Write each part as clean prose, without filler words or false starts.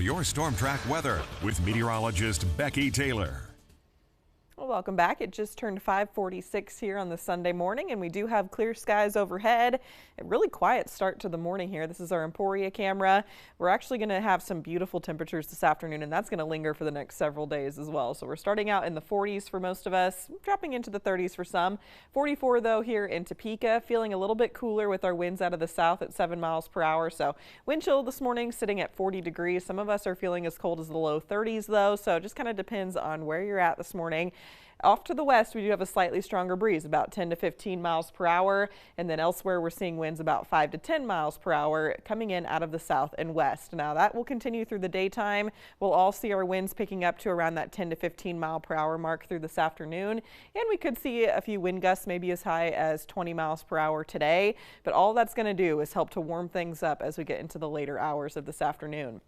your Storm Track weather with meteorologist Becky Taylor. Well, welcome back. It just turned 5:46 here on the Sunday morning, and we do have clear skies overhead. A really quiet start to the morning here. This is our Emporia camera. We're actually going to have some beautiful temperatures this afternoon, and that's going to linger for the next several days as well. So we're starting out in the 40s for most of us, dropping into the 30s for some. 44 though here in Topeka, feeling a little bit cooler with our winds out of the south at 7 miles per hour. So wind chill this morning sitting at 40 degrees. Some of us are feeling as cold as the low 30s though, so it just kind of depends on where you're at this morning. Off to the west, we do have a slightly stronger breeze, about 10 to 15 miles per hour. And then elsewhere, we're seeing winds about 5 to 10 miles per hour coming in out of the south and west. Now, that will continue through the daytime. We'll all see our winds picking up to around that 10 to 15 mile per hour mark through this afternoon. And we could see a few wind gusts, maybe as high as 20 miles per hour today. But all that's going to do is help to warm things up as we get into the later hours of this afternoon.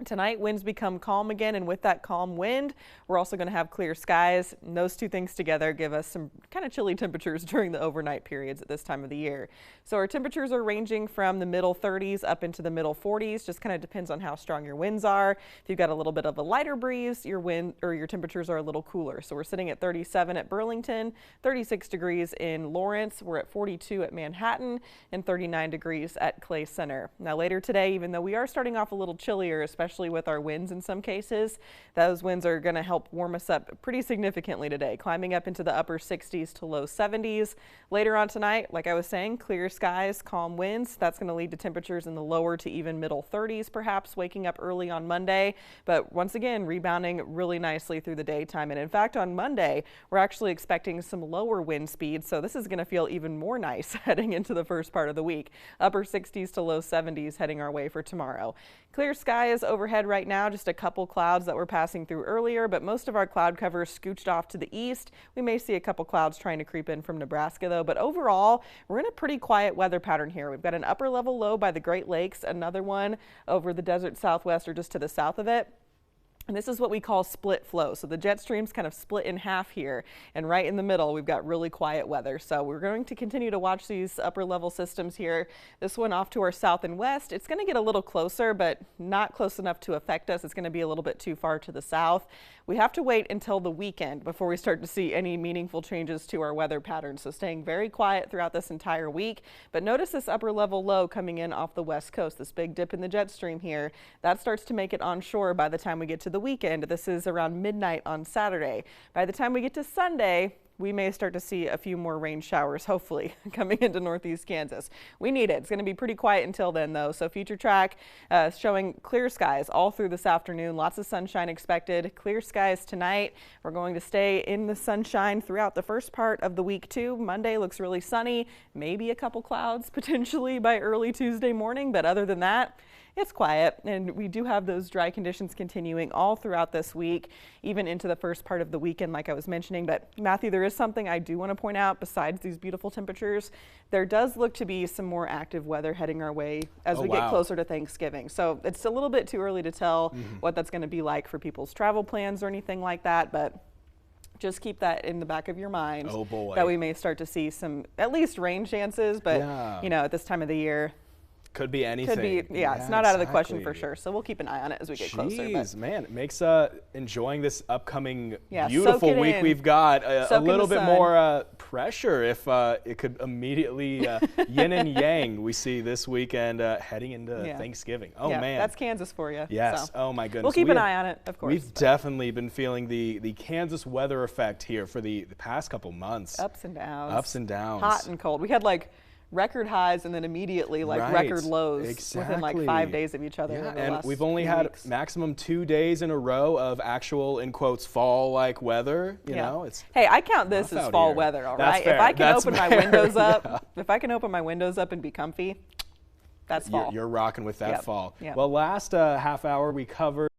Tonight, winds become calm again, and with that calm wind, we're also going to have clear skies. And those two things together give us some kind of chilly temperatures during the overnight periods at this time of the year. So our temperatures are ranging from the middle 30s up into the middle 40s. Just kind of depends on how strong your winds are. If you've got a little bit of a lighter breeze, your wind or your temperatures are a little cooler. So we're sitting at 37 at Burlington, 36 degrees in Lawrence. We're at 42 at Manhattan and 39 degrees at Clay Center. Now later today, even though we are starting off a little chillier, especially with our winds in some cases, those winds are going to help warm us up pretty significantly today, climbing up into the upper 60s to low 70s. Later on tonight, like I was saying, clear skies, calm winds. That's going to lead to temperatures in the lower to even middle 30s, perhaps waking up early on Monday. But once again, rebounding really nicely through the daytime. And in fact, on Monday, we're actually expecting some lower wind speeds. So this is going to feel even more nice heading into the first part of the week. Upper 60s to low 70s heading our way for tomorrow. Clear skies overhead right now, just a couple clouds that were passing through earlier, but most of our cloud cover is scooched off to the east. We may see a couple clouds trying to creep in from Nebraska though, but overall, we're in a pretty quiet weather pattern here. We've got an upper level low by the Great Lakes, another one over the desert southwest or just to the south of it. And this is what we call split flow. So the jet streams kind of split in half here, and right in the middle we've got really quiet weather. So we're going to continue to watch these upper level systems here. This one off to our south and west, it's going to get a little closer, but not close enough to affect us. It's going to be a little bit too far to the south. We have to wait until the weekend before we start to see any meaningful changes to our weather patterns. So staying very quiet throughout this entire week. But notice this upper level low coming in off the west coast, this big dip in the jet stream here. That starts to make it onshore by the time we get to the weekend. This is around midnight on Saturday. By the time we get to Sunday, we may start to see a few more rain showers, hopefully, coming into northeast Kansas. We need it. It's going to be pretty quiet until then, though. So future track showing clear skies all through this afternoon. Lots of sunshine expected. Clear skies tonight. We're going to stay in the sunshine throughout the first part of the week, too. Monday looks really sunny. Maybe a couple clouds potentially by early Tuesday morning. But other than that, it's quiet, and we do have those dry conditions continuing all throughout this week, even into the first part of the weekend, like I was mentioning. But Matthew, there is something I do want to point out besides these beautiful temperatures. There does look to be some more active weather heading our way as we get closer to Thanksgiving. So it's a little bit too early to tell what that's going to be like for people's travel plans or anything like that, but just keep that in the back of your mind. Oh boy. That we may start to see some at least rain chances, but you know, at this time of the year, could be anything. Could be, yeah, it's not out of the question for sure. So we'll keep an eye on it as we get closer. Jeez, man, it makes enjoying this upcoming beautiful week we've got a little bit more pressure if it could immediately yin and yang we see this weekend heading into Thanksgiving. Oh man, that's Kansas for you. Yes. So Oh my goodness. we'll keep an eye on it, of course. We've definitely been feeling the Kansas weather effect here for the past couple months. Ups and downs. Ups and downs. Hot and cold. We had like record highs and then immediately like record lows within like 5 days of each other. Yeah, and we've only had maximum 2 days in a row of actual, in quotes, fall-like weather. You know, it's hey, I count this as fall weather, all right? If I can open my windows up, if I can open my windows up and be comfy, that's fall. You're rocking with that fall. Well, last half hour we covered